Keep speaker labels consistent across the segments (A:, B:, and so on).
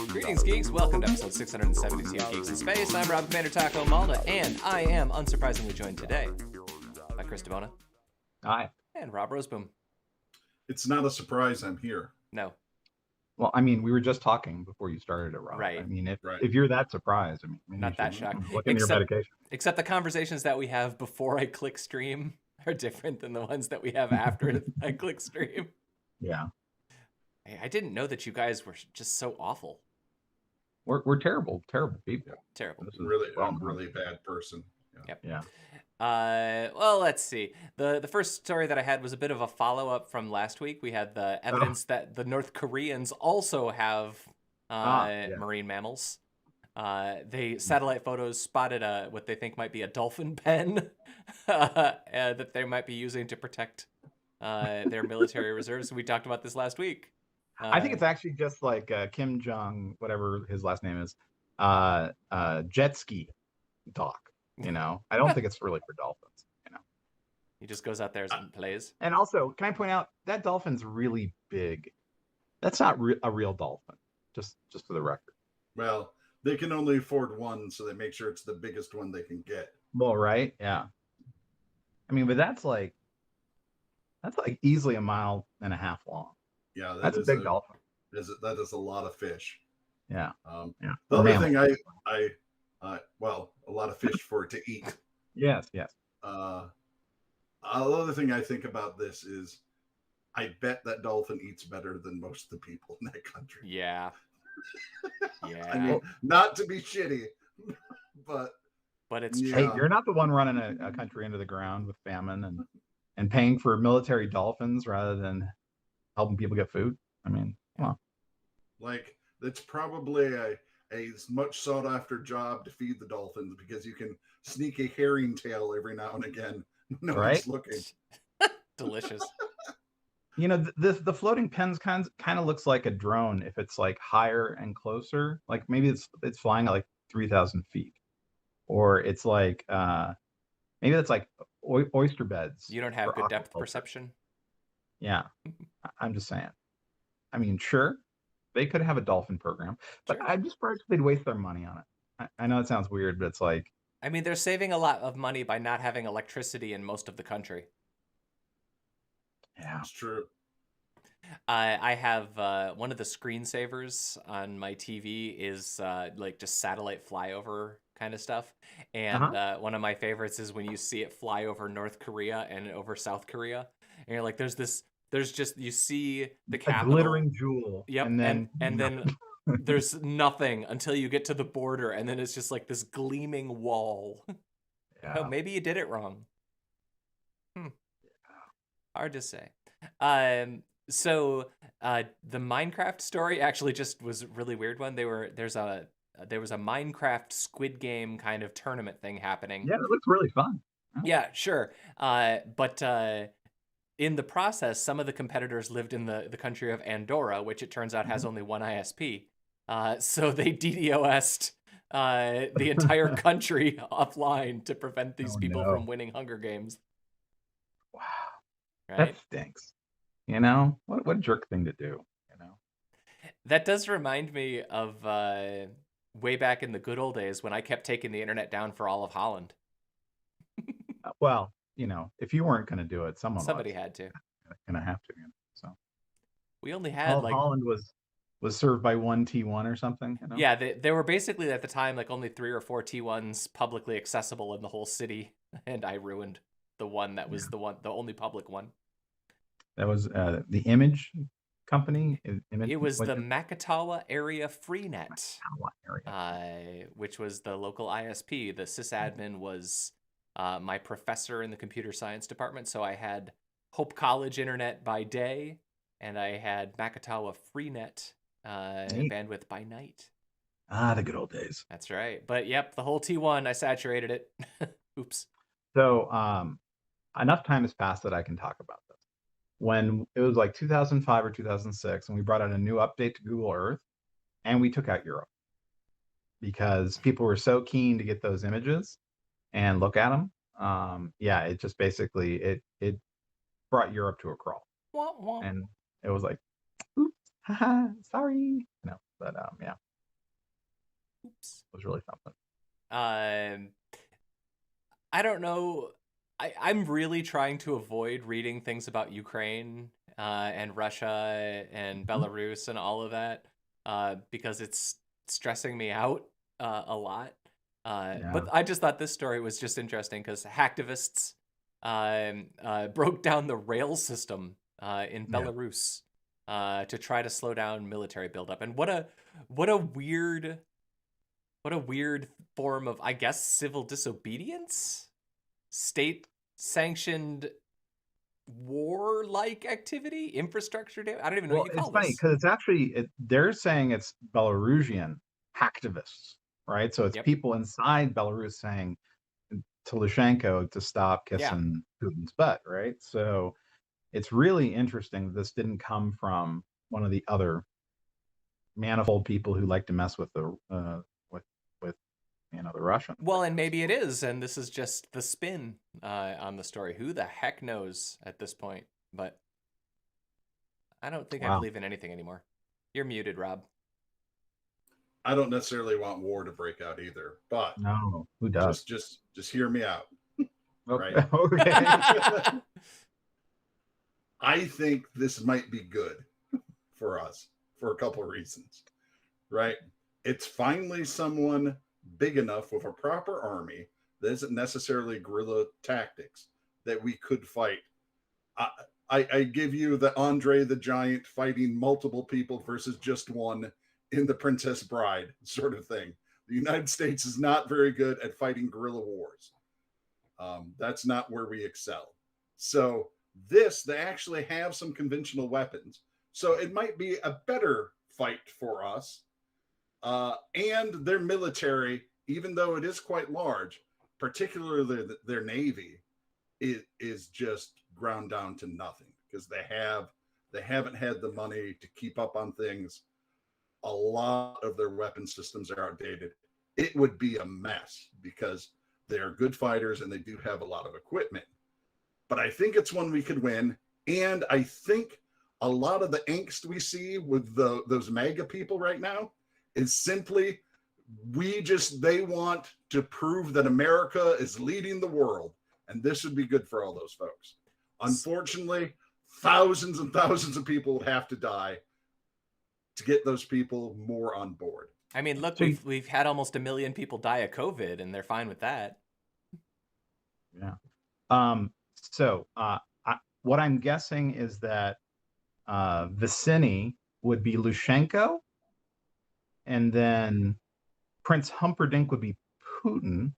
A: Greetings, geeks. Welcome to episode 672 of Geeks in Space. I'm Rob Commander Taco Malta, and I am unsurprisingly joined today by Chris DeBona.
B: Hi.
A: And Rob Roseboom.
C: It's not a surprise I'm here.
A: No.
B: Well, I mean, we were just talking before you started it, Rob.
A: Right.
B: I mean, if you're that surprised, I mean,
A: not that shocked.
B: Look into your medication.
A: Except the conversations that we have before I click stream are different than the ones that we have after I click stream.
B: Yeah.
A: Hey, I didn't know that you guys were just so awful.
B: We're terrible people.
C: Yeah.
A: Terrible.
C: I'm a really bad person.
A: Yeah.
B: Yep.
A: Yeah. Well, let's see. The first story that I had was a bit of a follow-up from last week. We had the evidence that the North Koreans also have marine mammals. They satellite photos spotted what they think might be a dolphin pen that they might be using to protect their military reserves. We talked about this last week.
B: I think it's actually just like Kim Jong, whatever his last name is, jet ski dock. You know, I don't think it's really for dolphins. You know,
A: he just goes out there and plays.
B: And also, can I point out that dolphin's really big? That's not a real dolphin. Just for the record.
C: Well, they can only afford one, so they make sure it's the biggest one they can get.
B: Well, right? Yeah. I mean, but that's like easily 1.5 miles long.
C: Yeah,
B: that's a big dolphin.
C: That is a lot of fish.
B: Yeah.
C: Yeah. The other thing well, a lot of fish for it to eat.
B: Yes.
C: The other thing I think about this is, I bet that dolphin eats better than most of the people in that country.
A: Yeah. Yeah.
C: I mean, not to be shitty, but
A: it's
C: true.
B: Hey, you're not the one running a country into the ground with famine and paying for military dolphins rather than helping people get food. I mean, come on.
C: Like, it's probably a much sought after job to feed the dolphins, because you can sneak a herring tail every now and again. No one's looking.
A: Delicious.
B: You know, the floating pens kind of looks like a drone if it's like higher and closer. Like maybe it's flying at like 3,000 feet, or it's like maybe that's like oyster beds.
A: You don't have good depth perception.
B: Yeah, I'm just saying. I mean, sure, they could have a dolphin program, but sure. I'm just surprised they'd waste their money on it. I know it sounds weird, but it's like,
A: I mean, they're saving a lot of money by not having electricity in most of the country.
B: Yeah,
C: it's true.
A: I have one of the screensavers on my TV is like just satellite flyover kind of stuff. And one of my favorites is when you see it fly over North Korea and over South Korea. And you're like, you see the capital.
B: A glittering jewel.
A: Yep. And then there's nothing until you get to the border. And then it's just like this gleaming wall.
B: Yeah.
A: Oh, maybe you did it wrong. Hard to say. So the Minecraft story actually just was a really weird one. There was a Minecraft Squid Game kind of tournament thing happening.
B: Yeah, it looks really fun.
A: Yeah, sure. But in the process, some of the competitors lived in the country of Andorra, which it turns out has only one ISP. So they DDOS'd the entire country offline to prevent these people from winning Hunger Games.
B: Wow.
A: Right?
B: That stinks. You know, what a jerk thing to do, you know?
A: That does remind me of way back in the good old days when I kept taking the internet down for all of Holland.
B: Well, you know, if you weren't going to do it, somebody
A: had to.
B: Going to have to, you know, so.
A: We only had
B: Holland was served by one T1 or something, you know?
A: Yeah, there were basically at the time like only 3 or 4 T1s publicly accessible in the whole city, and I ruined the one that was the only public one.
B: That was the Image company.
A: It was the Makatawa Area Freenet, which was the local ISP. The sysadmin was my professor in the computer science department, so I had Hope College internet by day, and I had Makatawa Freenet bandwidth by night.
B: Ah, the good old days.
A: That's right. But yep, the whole T1, I saturated it. Oops.
B: So enough time has passed that I can talk about this. When it was like 2005 or 2006, and we brought out a new update to Google Earth, and we took out Europe because people were so keen to get those images and look at them. Yeah, it just basically it brought Europe to a crawl.
A: Wah, wah.
B: And it was like, oops, haha, sorry. But yeah,
A: Oops.
B: it was really something.
A: I don't know. I'm really trying to avoid reading things about Ukraine and Russia and Belarus and all of that because it's stressing me out a lot. But I just thought this story was just interesting because hacktivists broke down the rail system in Belarus to try to slow down military buildup. And what a weird form of, I guess, civil disobedience, state-sanctioned war-like activity, infrastructure damage. I don't even know what you call
B: it's funny
A: this.
B: because it's actually they're saying it's Belarusian hacktivists, right? So it's people inside Belarus saying to Lukashenko to stop kissing Putin's butt, right? So it's really interesting that this didn't come from one of the other manifold people who like to mess with the the Russians.
A: Well, and maybe it is, and this is just the spin on the story. Who the heck knows at this point? But I don't think I believe in anything anymore. You're muted, Rob.
C: I don't necessarily want war to break out either, but
B: no, who does?
C: Just hear me out.
B: Okay.
C: Right?
B: Okay.
C: I think this might be good for us for a couple of reasons, right? It's finally someone big enough with a proper army that isn't necessarily guerrilla tactics that we could fight. I give you the Andre the Giant fighting multiple people versus just one in The Princess Bride sort of thing. The United States is not very good at fighting guerrilla wars. That's not where we excel. So they actually have some conventional weapons. So it might be a better fight for us. And their military, even though it is quite large, particularly their Navy, is just ground down to nothing because they haven't had the money to keep up on things. A lot of their weapon systems are outdated. It would be a mess because they are good fighters and they do have a lot of equipment. But I think it's one we could win. And I think a lot of the angst we see with those MAGA people right now is simply they want to prove that America is leading the world. And this would be good for all those folks. Unfortunately, thousands and thousands of people would have to die to get those people more on board.
A: I mean, look, we've had almost 1 million people die of COVID, and they're fine with that.
B: Yeah. So what I'm guessing is that Vicini would be Lukashenko, and then Prince Humperdinck would be Putin,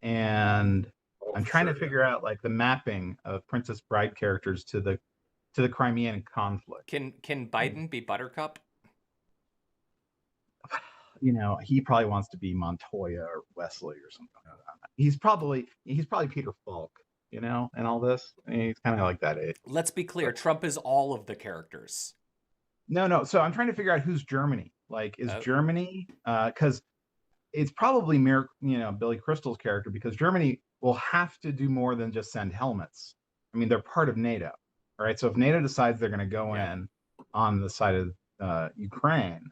B: and I'm trying to figure out like the mapping of Princess Bride characters to the Crimean conflict.
A: Can Biden be Buttercup?
B: He probably wants to be Montoya or Wesley or something like that. He's probably Peter Falk, and all this. He's kind of like that age.
A: Let's be clear. Trump is all of the characters.
B: No. So I'm trying to figure out who's Germany. Like, is Germany? Because it's probably Billy Crystal's character, because Germany will have to do more than just send helmets. I mean, they're part of NATO, right? So if NATO decides they're going to go in on the side of Ukraine,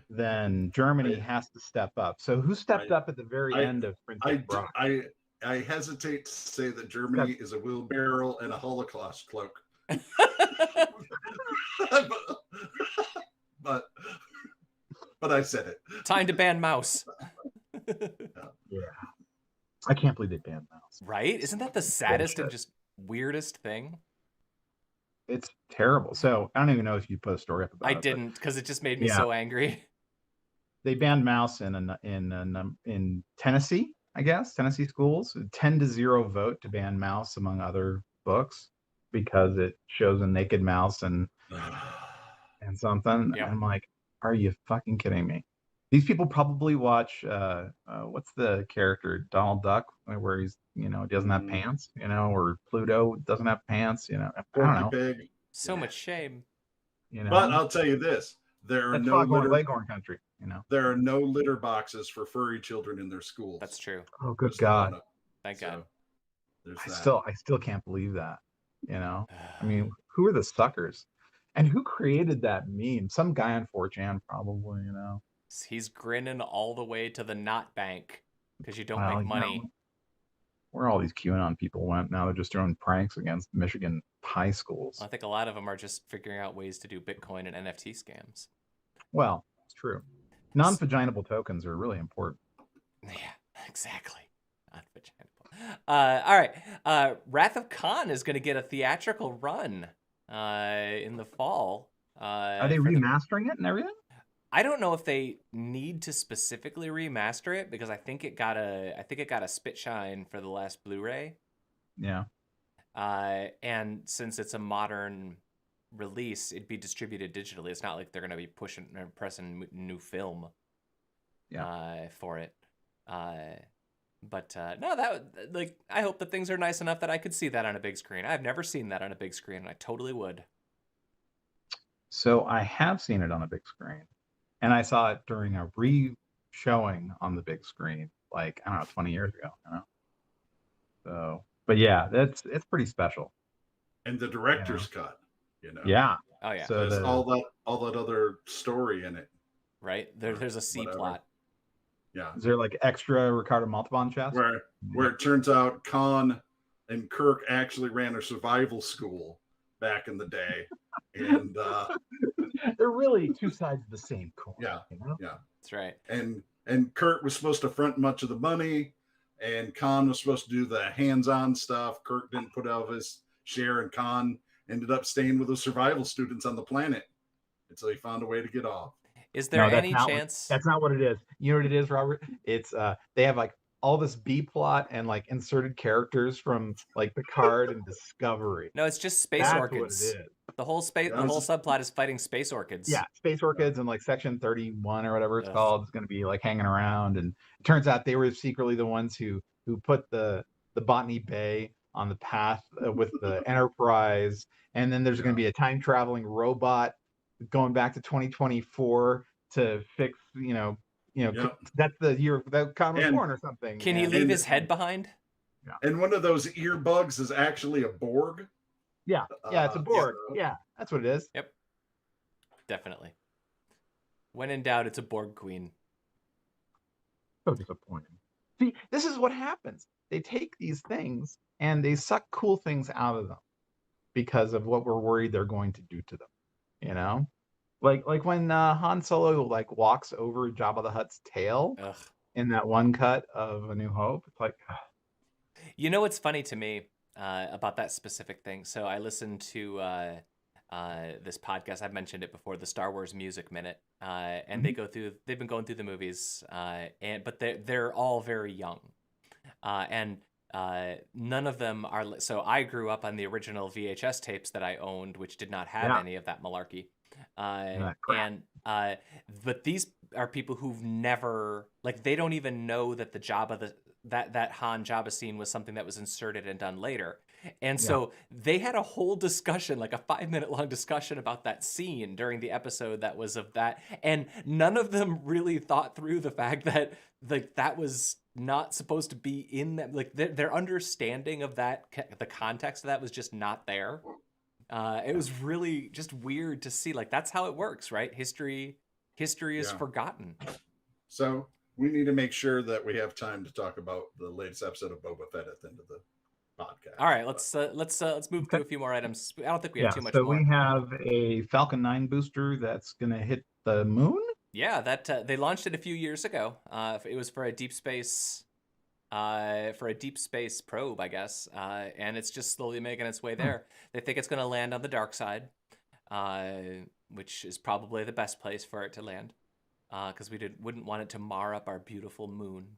B: then Germany has to step up. So who stepped up at the very end of Princess Bride?
C: I hesitate to say that Germany is a wheelbarrow and a Holocaust cloak. but I said it.
A: Time to ban mouse.
B: Yeah. I can't believe they banned mouse.
A: Right? Isn't that the saddest and just weirdest thing?
B: It's terrible. So I don't even know if you put a story up about it.
A: I didn't, because it just made me so angry.
B: They banned mouse in Tennessee, I guess, Tennessee schools. 10-0 vote to ban mouse, among other books, because it shows a naked mouse and something.
A: Yep.
B: And I'm like, are you fucking kidding me? These people probably watch what's the character, Donald Duck, where he's doesn't have pants, or Pluto doesn't have pants, I don't know.
C: Pig.
A: So much shame.
C: But I'll tell you this: there are no
B: Leghorn country.
C: There are no litter boxes for furry children in their schools.
A: That's true.
B: Oh, good God!
A: Thank God.
C: There's
B: I still can't believe that. You know, I mean, who are the suckers? And who created that meme? Some guy on 4chan, probably, you know.
A: He's grinning all the way to the not bank because you don't
B: Well,
A: make
B: you
A: money.
B: know, where all these QAnon people went, now they're just doing pranks against Michigan high schools.
A: I think a lot of them are just figuring out ways to do Bitcoin and NFT scams.
B: Well, it's true. Non-vaginable tokens are really important.
A: Yeah, exactly. Non-vaginable. All right. Wrath of Khan is going to get a theatrical run in the fall.
B: Are they remastering it and everything?
A: I don't know if they need to specifically remaster it because I think it got a spit shine for the last Blu-ray.
B: Yeah.
A: And since it's a modern release, it'd be distributed digitally. It's not like they're going to be pushing or pressing new film for it. But no, that I hope that things are nice enough that I could see that on a big screen. I've never seen that on a big screen, and I totally would.
B: So I have seen it on a big screen, and I saw it during a re-showing on the big screen, like, I don't know, 20 years ago. You know? So, but yeah, it's pretty special.
C: And the director's cut, you know.
B: Yeah.
A: Oh yeah.
C: So there's all that other story in it.
A: Right. There's a C plot.
C: Yeah.
B: Is there like extra Ricardo Montalban chest?
C: Where it turns out Khan and Kirk actually ran a survival school back in the day. And
B: they're really two sides of the same coin.
C: Yeah.
B: You know?
C: Yeah.
A: That's right.
C: And Kirk was supposed to front much of the money, and Khan was supposed to do the hands-on stuff. Kirk didn't put out his share, and Khan ended up staying with the survival students on the planet until he found a way to get off.
A: Is there any chance?
B: That's not what it is. You know what it is, Robert? It's they have like all this B plot and like inserted characters from like Picard and Discovery.
A: No, it's just space orchids.
B: What it is.
A: The whole subplot is fighting space orchids.
B: Yeah, space orchids and like Section 31 or whatever it's called is going to be like hanging around. And it turns out they were secretly the ones who put the Botany Bay on the path with the Enterprise. And then there's going to be a time traveling robot going back to 2024 to fix, that's the year that Khan was born or something.
A: Can he leave his head behind?
C: Yeah. And one of those earbugs is actually a Borg.
B: Yeah, it's a Borg. Yeah, that's what it is.
A: Yep, definitely. When in doubt, it's a Borg queen.
B: So disappointing. See, this is what happens. They take these things and they suck cool things out of them because of what we're worried they're going to do to them. You know, like when Han Solo like walks over Jabba the Hutt's tail in that one cut of A New Hope. It's like,
A: you know what's funny to me about that specific thing? So I listened to this podcast. I've mentioned it before, the Star Wars Music Minute, and they've been going through the movies, but they're all very young, and none of them are. So I grew up on the original VHS tapes that I owned, which did not have any of that malarkey. But these are people who've never, like, they don't even know that the Jabba, that Han Jabba scene was something that was inserted and done later. And so they had a whole discussion, like a 5-minute long discussion about that scene during the episode that was of that. And none of them really thought through the fact that like that was not supposed to be in that. Like their understanding of that, the context of that was just not there. It was really just weird to see. Like that's how it works, right? History is forgotten.
C: So we need to make sure that we have time to talk about the latest episode of Boba Fett at the end of the podcast.
A: All right, let's move through a few more items. I don't think we have too much more.
B: So we have a Falcon 9 booster that's going to hit the moon.
A: Yeah, that they launched it a few years ago. It was for a deep space probe, I guess, and it's just slowly making its way there. They think it's going to land on the dark side, which is probably the best place for it to land, because we wouldn't want it to mar up our beautiful moon.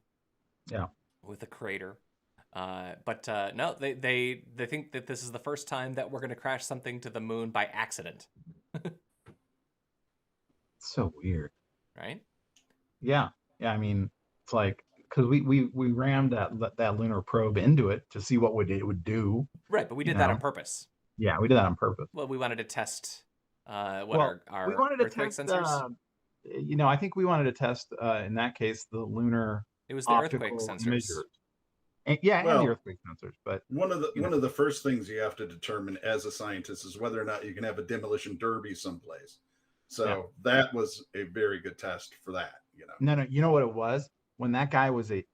B: Yeah,
A: with a crater. But no, they think that this is the first time that we're going to crash something to the moon by accident.
B: So weird,
A: right?
B: Yeah. I mean, it's like because we rammed that lunar probe into it to see what it would do.
A: Right, but we did that on purpose.
B: Yeah, we did that on purpose.
A: Well, we wanted to test our earthquake sensors.
B: I think we wanted to test in that case the lunar.
A: It was the earthquake sensors.
B: Measures. And, and the
C: Well,
B: earthquake sensors. But
C: one of the first things you have to determine as a scientist is whether or not you can have a demolition derby someplace. So that was a very good test for that.
B: No, you know what it was? When that guy was a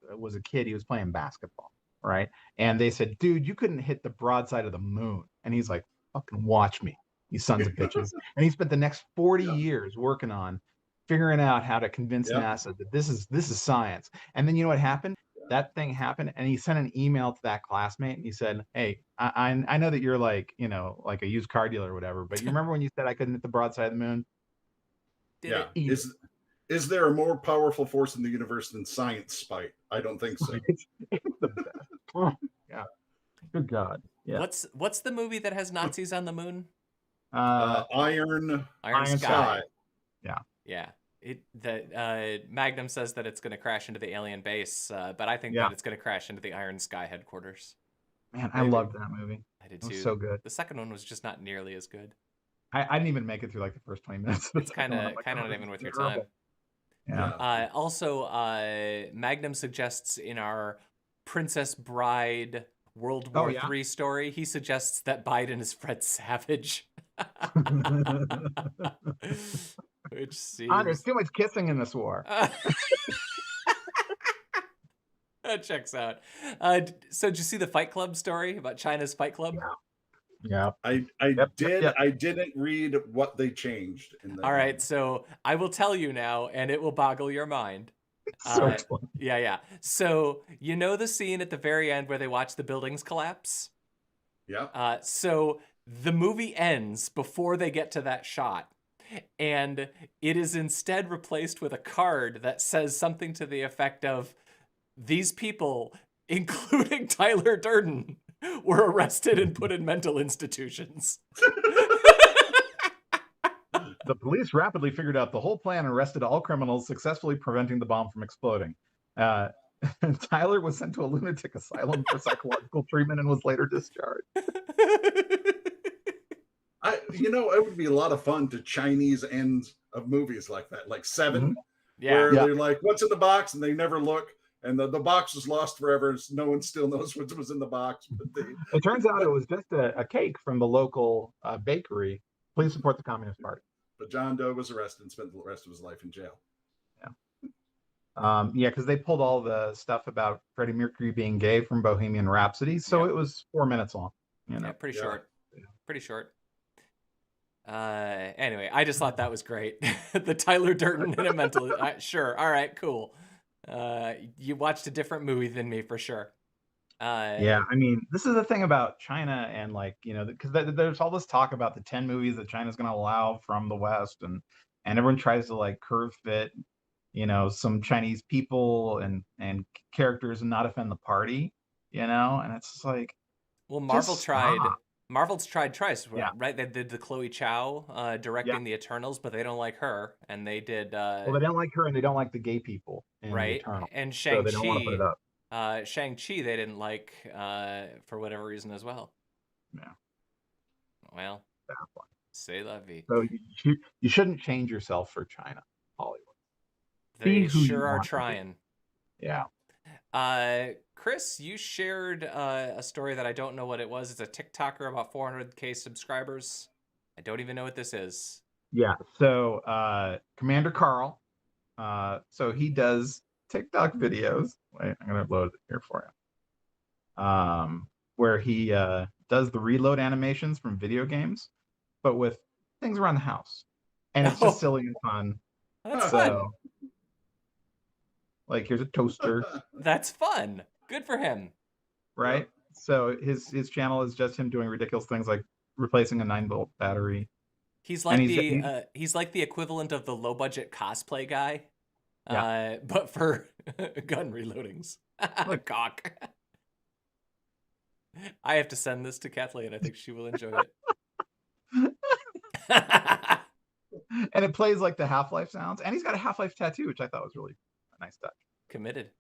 B: kid, he was playing basketball, right? And they said, "Dude, you couldn't hit the broadside of the moon." And he's like, "Fucking watch me, you sons of bitches." And he spent the next 40 years working on figuring out how to convince NASA that this is science. And then you know what happened? That thing happened, and he sent an email to that classmate, and he said, "Hey, I know that you're like, like a used car dealer or whatever, but you remember when you said I couldn't hit the broadside of the moon?"
C: Is there a more powerful force in the universe than science spite? I don't think so.
B: It's the best. Oh, yeah. Good God. Yeah.
A: What's the movie that has Nazis on the moon?
C: Iron
A: Sky.
B: Yeah.
A: Yeah. Magnum says that it's going to crash into the alien base, but I think that it's going to crash into the Iron Sky headquarters.
B: Man, I loved that movie.
A: I did too.
B: It was so good.
A: The second one was just not nearly as good.
B: I didn't even make it through like the first 20 minutes.
A: It's kind of not even worth your time.
B: Yeah.
A: Also, Magnum suggests in our Princess Bride World War III story, he suggests that Biden is Fred Savage. Which seems...
B: There's too much kissing in this war.
A: That checks out. So did you see the Fight Club story about China's Fight Club?
B: Yeah.
C: I did. I didn't read what they changed.
A: All right, so I will tell you now, and it will boggle your mind.
B: So
A: yeah. So you know the scene at the very end where they watch the buildings collapse?
C: Yeah.
A: So the movie ends before they get to that shot. And it is instead replaced with a card that says something to the effect of, "These people, including Tyler Durden, were arrested and put in mental institutions."
B: The police rapidly figured out the whole plan and arrested all criminals, successfully preventing the bomb from exploding. Tyler was sent to a lunatic asylum for psychological treatment and was later discharged.
C: It would be a lot of fun to Chinese ends of movies like that, like Seven, where they're like, "What's in the box?" and they never look. And the box was lost forever. And no one still knows what was in the box. But
B: it turns out it was just a cake from the local bakery. Please support the Communist Party.
C: But John Doe was arrested and spent the rest of his life in jail.
B: Yeah. Because they pulled all the stuff about Freddie Mercury being gay from Bohemian Rhapsody. So it was 4 minutes long.
A: Yeah, pretty short. Pretty short. Anyway, I just thought that was great. The Tyler Durden in a mental... sure. All right, cool. You watched a different movie than me for sure.
B: Yeah, I mean, this is the thing about China, and because there's all this talk about the 10 movies that China's going to allow from the West, and everyone tries to curve fit, some Chinese people and characters and not offend the party, and it's just like,
A: well, Marvel's tried twice, right? They did the Chloe Chow directing the Eternals, but they don't like her, and they did.
B: Well, they don't like her, and they don't like the gay people in the Eternals,
A: and
B: so they don't want to put it up.
A: Shang-Chi they didn't like for whatever reason as well.
B: Yeah.
A: Well, c'est la vie.
B: So you shouldn't change yourself for China, Hollywood.
A: They sure are trying.
B: Yeah.
A: Chris, you shared a story that I don't know what it was. It's a TikToker about 400K subscribers. I don't even know what this is.
B: Yeah. So Commander Carl, so he does TikTok videos. Wait, I'm gonna load it here for you. Where he does the reload animations from video games, but with things around the house, and it's just silly and fun.
A: That's fun.
B: Like, here's a toaster.
A: That's fun. Good for him.
B: Right?
C: Yep.
B: So his channel is just him doing ridiculous things like replacing a 9-volt battery.
A: He's like he's like the equivalent of the low budget cosplay guy. But for gun reloadings. Cock. I have to send this to Kathleen. I think she will enjoy it.
B: And it plays like the Half-Life sounds. And he's got a Half-Life tattoo, which I thought was really a nice touch.
A: Committed.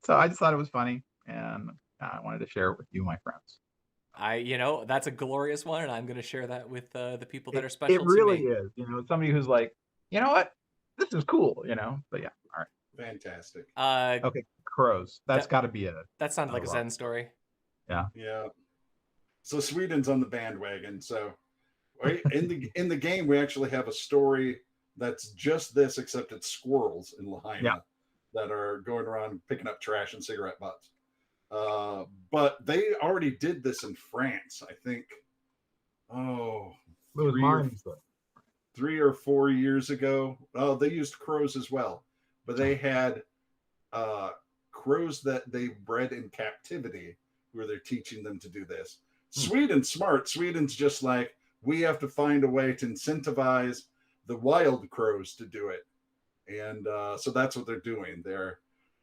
A: So I just thought it was funny, and I wanted to share it with you, my friends. That's a glorious one, and I'm going to share that with the people that are special to me. It really is. Somebody who's like, you know what? This is cool, But yeah, all right.
C: Fantastic.
B: Okay, crows. That's got to be it.
A: That sounds like a Zen story.
B: Yeah.
C: Yeah. So Sweden's on the bandwagon. So in the game, we actually have a story that's just this, except it's squirrels in Lahaina that are going around picking up trash and cigarette butts. But they already did this in France, I think. Oh,
B: It was Martin's,
C: 3 or 4 years ago. Oh, they used crows as well, but they had crows that they bred in captivity, where they're teaching them to do this. Sweden's smart. Sweden's just like, we have to find a way to incentivize the wild crows to do it, and so that's what they're doing.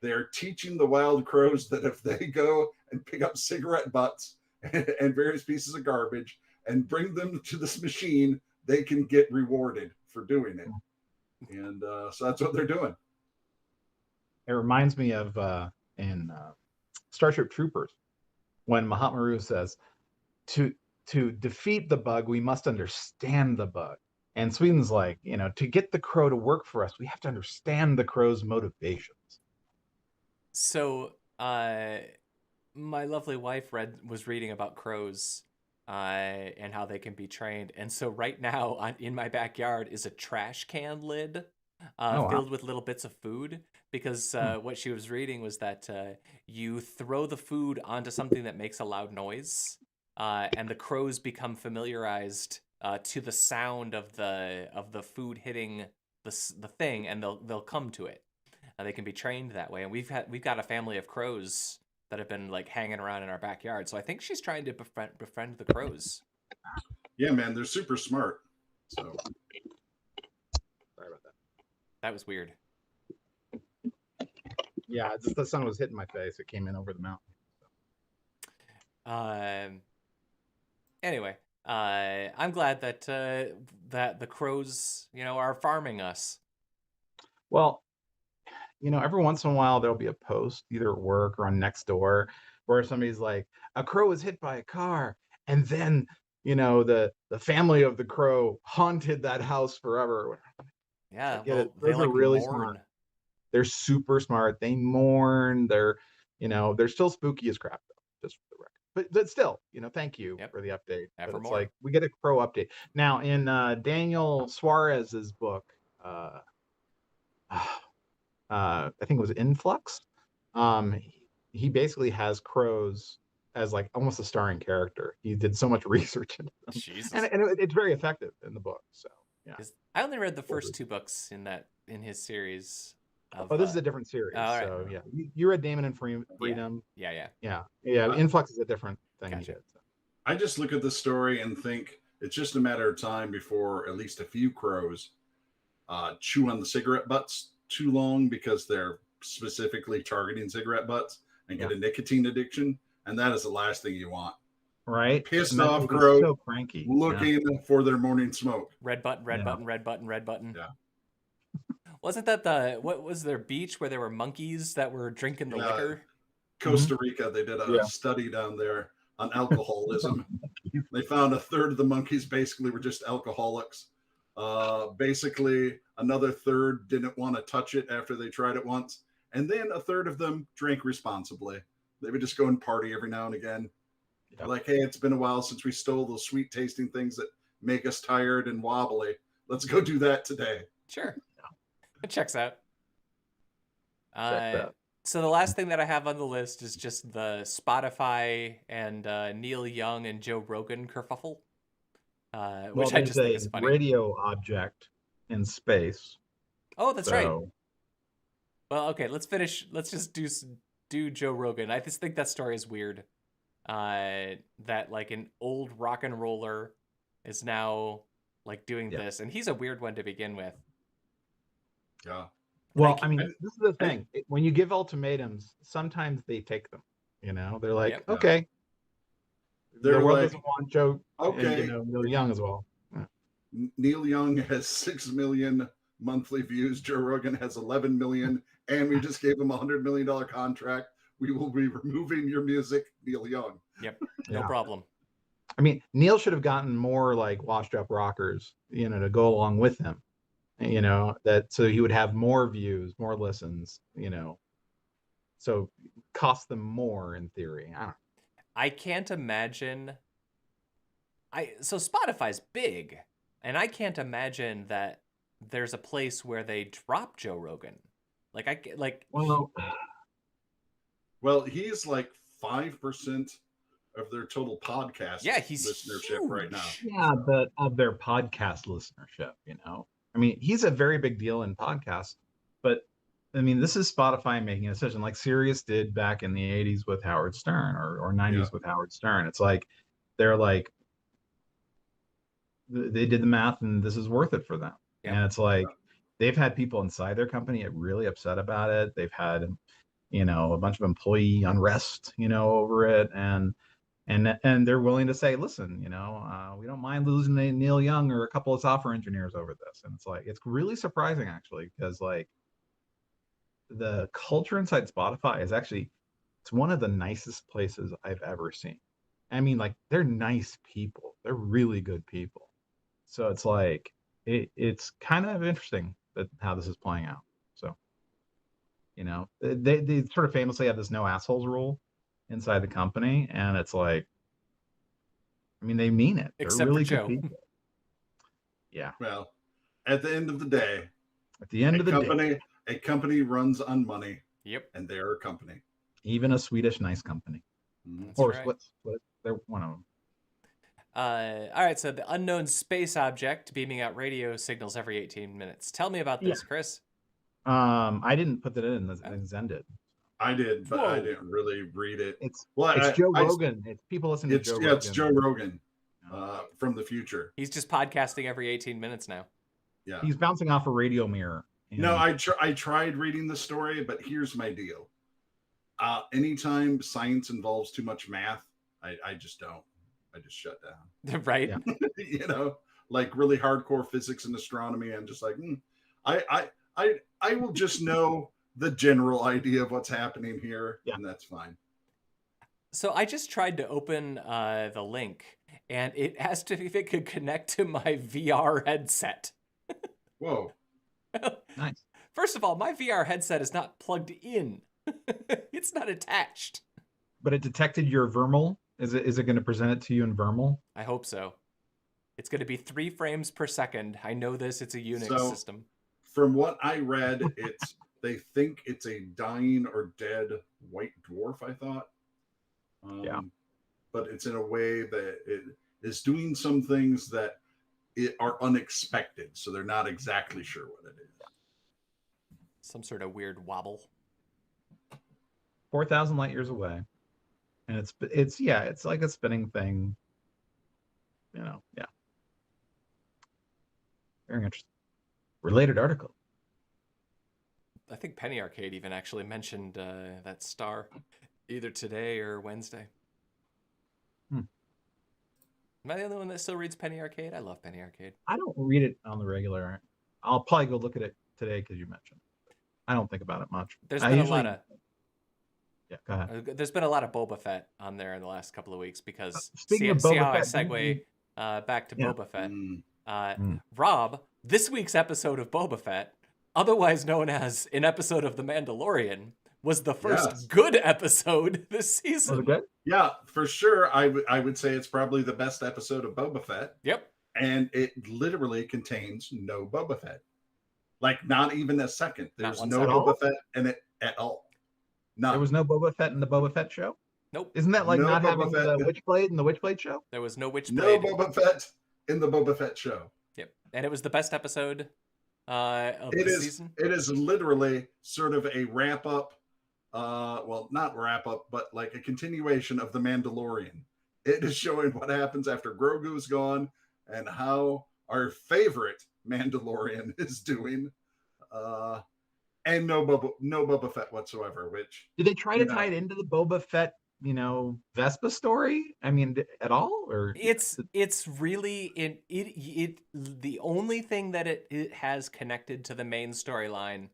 C: They're teaching the wild crows that if they go and pick up cigarette butts and various pieces of garbage and bring them to this machine, they can get rewarded for doing it. And so that's what they're doing.
B: It reminds me of in Starship Troopers, when Mahatma says, to defeat the bug, we must understand the bug. And Sweden's like, to get the crow to work for us, we have to understand the crow's motivations.
A: So my lovely wife was reading about crows and how they can be trained. And so right now in my backyard is a trash can lid filled with little bits of food, because what she was reading was that you throw the food onto something that makes a loud noise, and the crows become familiarized to the sound of the food hitting the thing, and they'll come to it. They can be trained that way, and we've got a family of crows that have been like hanging around in our backyard. So I think she's trying to befriend the crows.
C: Yeah, man, they're super smart. So
B: sorry about that.
A: That was weird.
B: Yeah, just the sun was hitting my face. It came in over the mountain.
A: Anyway, I'm glad that that the crows, are farming us.
B: Well, every once in a while there'll be a post either at work or on Nextdoor where somebody's like, a crow was hit by a car, and then the family of the crow haunted that house forever.
A: Yeah,
B: those are really smart. They're super smart. They mourn. They're still spooky as crap though, just for the record. But still, thank you for the update. But it's like we get a crow update now in Daniel Suarez's book. I think it was Influx. He basically has crows as like almost a starring character. He did so much research into them.
A: Jesus.
B: And it's very effective in the book. So yeah.
A: I only read the first 2 books in his series.
B: This is a different series.
A: Right.
B: So yeah, you read Damon and Freedom.
A: Yeah.
B: Influx is a different thing.
A: Gotcha.
C: I just look at the story and think it's just a matter of time before at least a few crows chew on the cigarette butts too long, because they're specifically targeting cigarette butts and get a nicotine addiction, and that is the last thing you want.
B: Right?
C: Pissed off crow,
B: so cranky,
C: looking for their morning smoke.
A: Red button, red button, red button, red button.
C: Yeah.
A: Wasn't that what was their beach where there were monkeys that were drinking the liquor?
C: Costa Rica, they did a study down there on alcoholism. They found a third of the monkeys basically were just alcoholics. Basically, another third didn't want to touch it after they tried it once. And then a third of them drank responsibly. They would just go and party every now and again. Yep. Like, hey, it's been a while since we stole those sweet tasting things that make us tired and wobbly. Let's go do that today.
A: Sure. It checks out. So the last thing that I have on the list is just the Spotify and Neil Young and Joe Rogan kerfuffle. Which I just think is funny.
B: Radio object in space.
A: Oh, that's right. Well, okay, let's finish. Let's just do Joe Rogan. I just think that story is weird. That like an old rock and roller is now like doing this, and he's a weird one to begin with.
C: Yeah.
B: Well, I mean, this is the thing. When you give ultimatums, sometimes they take them. They're like, okay. The world doesn't want Joe.
C: Okay.
B: And, Neil Young as well. Yeah.
C: Neil Young has 6 million monthly views. Joe Rogan has 11 million, and we just gave him $100 million contract. We will be removing your music, Neil Young.
A: Yep, no problem.
B: I mean, Neil should have gotten more like washed up rockers, to go along with him. That so he would have more views, more listens. So cost them more in theory. I don't know.
A: I can't imagine. So Spotify's big, and I can't imagine that there's a place where they drop Joe Rogan.
C: Well, he's like 5% of their total podcast
A: he's
C: listenership
A: huge
C: right now.
B: Yeah, but of their podcast listenership, I mean, he's a very big deal in podcasts, but I mean, this is Spotify making a decision like Sirius did back in the 80s with Howard Stern or 90s with Howard Stern. It's like, they're like, they did the math and this is worth it for them. Yep. And it's like, they've had people inside their company get really upset about it. They've had, a bunch of employee unrest, over it. And they're willing to say, listen, we don't mind losing Neil Young or a couple of software engineers over this. And it's like, it's really surprising actually, because like the culture inside Spotify is actually, it's one of the nicest places I've ever seen. I mean, like, they're nice people. They're really good people. So it's like, it's kind of interesting how this is playing out. So, they sort of famously have this no assholes rule inside the company. And it's like, I mean, they mean it.
A: Except
B: they're really
A: for
B: good
A: Joe.
B: people. Yeah.
C: Well, at the end of the day, a company runs on money.
A: Yep.
C: And they're a company.
B: Even a Swedish nice company.
A: That's
B: or
A: right.
B: they're one of them.
A: All right, so the unknown space object beaming out radio signals every 18 minutes. Tell me about this, Chris.
B: I didn't put that in. Zen did.
C: I did, but I didn't really read it.
B: It's Joe Rogan. It's people listening to Joe Rogan.
C: Yeah, it's Joe Rogan from the future.
A: He's just podcasting every 18 minutes now.
B: Yeah, he's bouncing off a radio mirror.
C: No, I tried reading the story, but here's my deal. Anytime science involves too much math, I just don't. I just shut down.
A: Right.
B: Yeah.
C: Like really hardcore physics and astronomy. I'm just like, I will just know the general idea of what's happening here, and that's fine.
A: So I just tried to open the link, and it asked if it could connect to my VR headset.
C: Whoa.
B: Nice.
A: First of all, my VR headset is not plugged in. It's not attached.
B: But it detected your vermal? Is it going to present it to you in vermal?
A: I hope so. It's going to be 3 frames per second. I know this. It's a Unix system.
C: From what I read, they think it's a dying or dead white dwarf, I thought. But it's in a way that it is doing some things that are unexpected. So they're not exactly sure what it is.
A: Some sort of weird wobble.
B: 4,000 light years away. And it's like a spinning thing. Yeah. Very interesting. Related article.
A: I think Penny Arcade even actually mentioned that star either today or Wednesday. Am I the only one that still reads Penny Arcade? I love Penny Arcade.
B: I don't read it on the regular. I'll probably go look at it today because you mentioned. I don't think about it much.
A: There's been a lot of...
B: Yeah, go ahead.
A: There's been a lot of Boba Fett on there in the last couple of weeks because
B: see how
A: I segue back to Boba Fett. Rob, this week's episode of Boba Fett, otherwise known as an episode of The Mandalorian, was the first good episode this season.
B: Was it good?
C: Yeah, for sure. I would say it's probably the best episode of Boba Fett.
A: Yep.
C: And it literally contains no Boba Fett. Like, not even a second. There's no Boba Fett in it at all. None.
B: There was no Boba Fett in the Boba Fett show?
A: Nope.
B: Isn't that like not having the Witchblade in the Witchblade show?
A: There was no Witchblade.
C: No Boba Fett in the Boba Fett show.
A: Yep. And it was the best episode of the season.
C: It is literally sort of a wrap-up, well, not wrap-up, but like a continuation of The Mandalorian. It is showing what happens after Grogu's gone and how our favorite Mandalorian is doing. And no Boba Fett whatsoever. Which
B: did they try to tie it into the Boba Fett, Vespa story? I mean, at all? Or
A: it's really the only thing that it has connected to the main storyline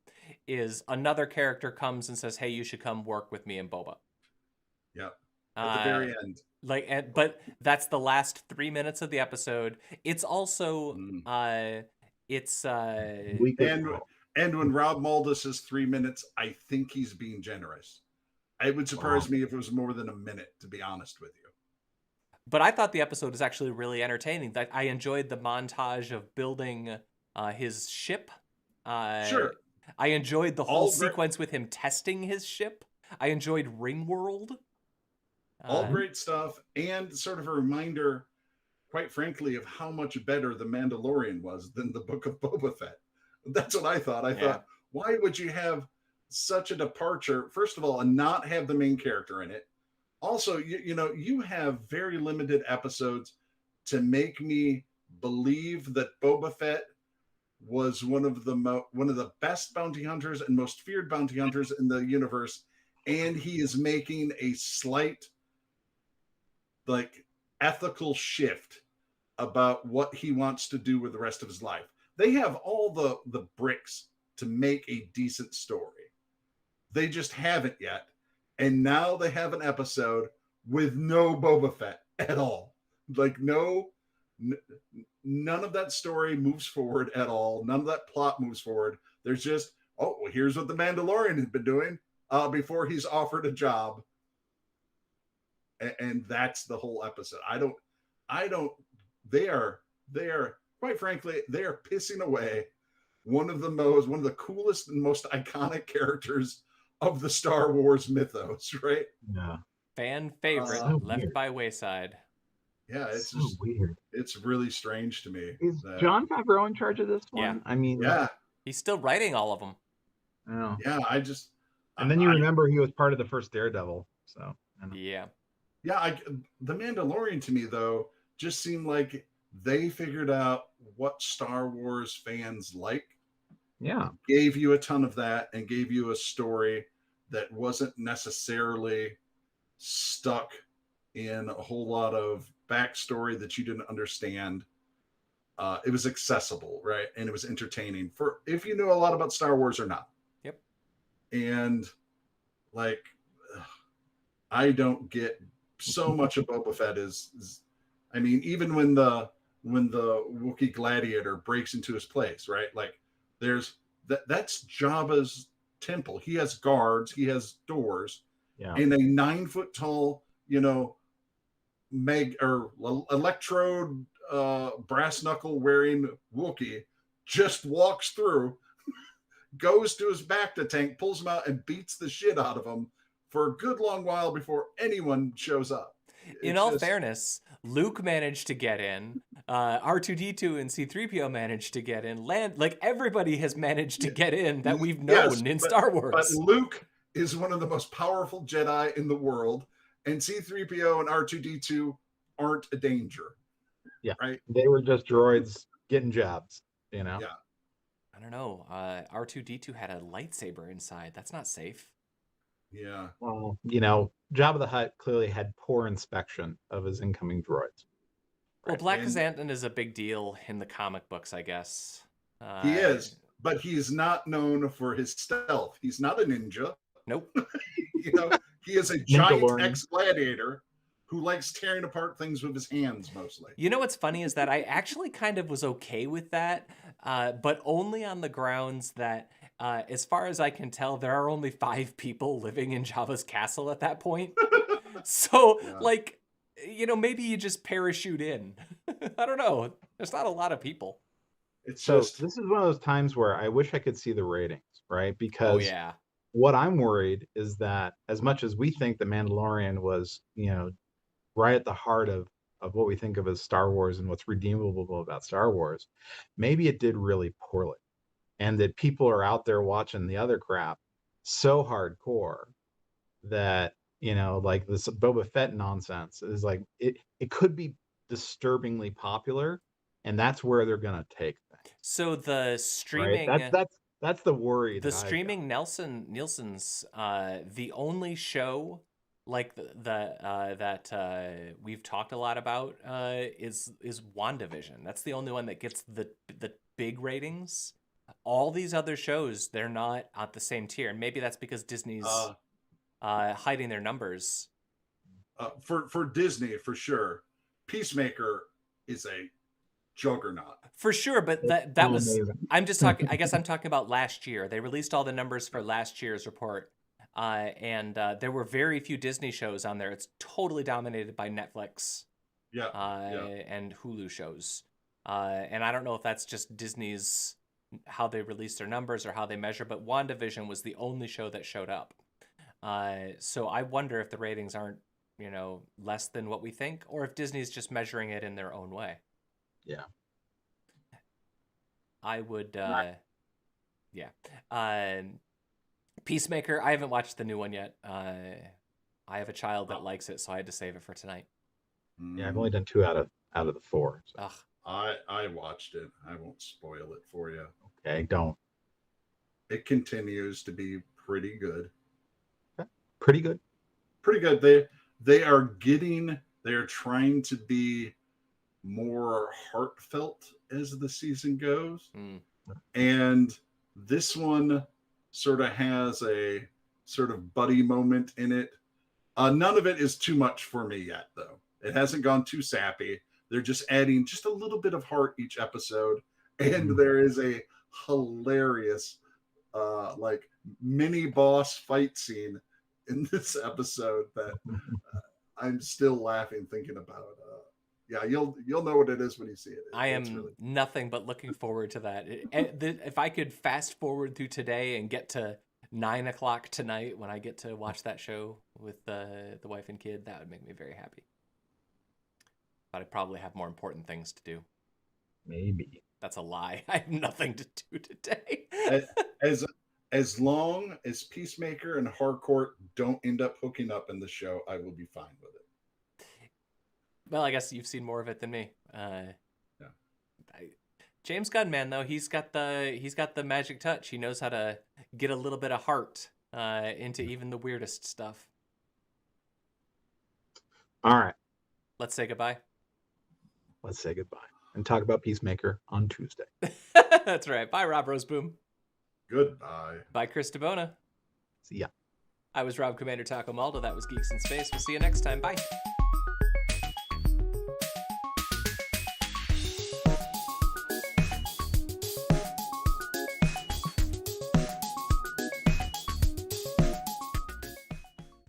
A: is another character comes and says, "Hey, you should come work with me and Boba."
C: Yep. At the very end.
A: But that's the last 3 minutes of the episode. It's also
C: And when Rob Maldus is 3 minutes, I think he's being generous. It would surprise me if it was more than a minute, to be honest with you.
A: But I thought the episode was actually really entertaining. I enjoyed the montage of building his ship.
C: Sure.
A: I enjoyed the whole sequence with him testing his ship. I enjoyed Ringworld.
C: All great stuff, and sort of a reminder, quite frankly, of how much better The Mandalorian was than the Book of Boba Fett. That's what I thought. I thought, why would you have such a departure, first of all, and not have the main character in it? Also, you have very limited episodes to make me believe that Boba Fett was one of the best bounty hunters and most feared bounty hunters in the universe, and he is making a slight ethical shift about what he wants to do with the rest of his life. They have all the bricks to make a decent story. They just haven't yet. And now they have an episode with no Boba Fett at all. None of that story moves forward at all. None of that plot moves forward. There's just, here's what the Mandalorian has been doing before he's offered a job. And that's the whole episode. They are, quite frankly, they are pissing away one of the coolest and most iconic characters of the Star Wars mythos, right?
B: Yeah.
A: Fan favorite,
B: so
A: left
B: weird.
A: by wayside.
C: Yeah, it's
B: so
C: just
B: weird.
C: It's really strange to me.
B: Is Jon Favreau in charge of this one?
A: Yeah.
B: I mean,
A: he's still writing all of them.
B: Oh.
C: Yeah,
B: And then you remember he was part of the first Daredevil, so.
A: Yeah.
C: Yeah, the Mandalorian to me, though, just seemed like they figured out what Star Wars fans like.
B: Yeah.
C: Gave you a ton of that and gave you a story that wasn't necessarily stuck in a whole lot of backstory that you didn't understand. It was accessible, right? And it was entertaining for if you knew a lot about Star Wars or not.
A: Yep.
C: And I don't get so much of Boba Fett is I mean, even when the Wookiee gladiator breaks into his place, right? That's Jabba's temple. He has guards, he has doors, and a 9-foot tall, electrode brass knuckle wearing Wookiee just walks through, goes to his bacta tank, pulls him out, and beats the shit out of him for a good long while before anyone shows up.
A: In all fairness, Luke managed to get in. R2-D2 and C-3PO managed to get in. Everybody has managed to get in that we've known in Star Wars.
C: But Luke is one of the most powerful Jedi in the world, and C-3PO and R2-D2 aren't a danger.
B: Yeah,
C: right.
B: They were just droids getting jobs.
C: Yeah.
A: I don't know. R2-D2 had a lightsaber inside. That's not safe.
C: Yeah.
B: Well, Jabba the Hutt clearly had poor inspection of his incoming droids.
A: Well, Black Xantan is a big deal in the comic books, I guess.
C: He is, but he's not known for his stealth. He's not a ninja.
A: Nope.
C: He is a giant ex-gladiator who likes tearing apart things with his hands mostly.
A: You know what's funny is that I actually kind of was okay with that, but only on the grounds that, as far as I can tell, there are only 5 people living in Jabba's castle at that point. So, maybe you just parachute in. I don't know. There's not a lot of people.
B: This is one of those times where I wish I could see the ratings, right? Because what I'm worried is that as much as we think The Mandalorian was, right at the heart of what we think of as Star Wars and what's redeemable about Star Wars, maybe it did really poorly. And that people are out there watching the other crap so hardcore that, this Boba Fett nonsense is it could be disturbingly popular, and that's where they're going to take things.
A: So the streaming...
B: Right? That's the worry.
A: The streaming Nielsen's the only show that we've talked a lot about is WandaVision. That's the only one that gets the big ratings. All these other shows, they're not at the same tier, and maybe that's because Disney's hiding their numbers.
C: For Disney, for sure, Peacemaker is a juggernaut.
A: For sure, but that was amazing. I'm just talking. I guess I'm talking about last year. They released all the numbers for last year's report. and there were very few Disney shows on there. It's totally dominated by Netflix and Hulu shows. And I don't know if that's just Disney's, how they release their numbers or how they measure, but WandaVision was the only show that showed up. So I wonder if the ratings aren't, less than what we think, or if Disney's just measuring it in their own way.
B: Yeah.
A: I would, Peacemaker, I haven't watched the new one yet. I have a child that likes it, so I had to save it for tonight.
B: Yeah, I've only done 2 out of the 4. So.
A: Ugh.
C: I watched it. I won't spoil it for you.
B: Okay, don't.
C: It continues to be pretty good.
B: Pretty good.
C: Pretty good. They are trying to be more heartfelt as the season goes. And this one sort of has a sort of buddy moment in it. None of it is too much for me yet, though. It hasn't gone too sappy. They're just adding just a little bit of heart each episode. And there is a hilarious mini boss fight scene in this episode that I'm still laughing thinking about. You'll know what it is when you see it.
A: I am nothing but looking forward to that. If I could fast forward through today and get to 9:00 tonight when I get to watch that show with the wife and kid, that would make me very happy. But I probably have more important things to do.
B: Maybe.
A: That's a lie. I have nothing to do today.
C: As long as Peacemaker and Harcourt don't end up hooking up in the show, I will be fine with it.
A: Well, I guess you've seen more of it than me. James Gunn, man, though, he's got the magic touch. He knows how to get a little bit of heart into even the weirdest stuff.
B: All right.
A: Let's say goodbye.
B: Let's say goodbye and talk about Peacemaker on Tuesday.
A: That's right. Bye, Rob Roseboom.
C: Goodbye.
A: Bye, Chris DeBona.
B: See ya.
A: I was Rob Commander Taco Maldo. That was Geeks in Space. We'll see you next time. Bye.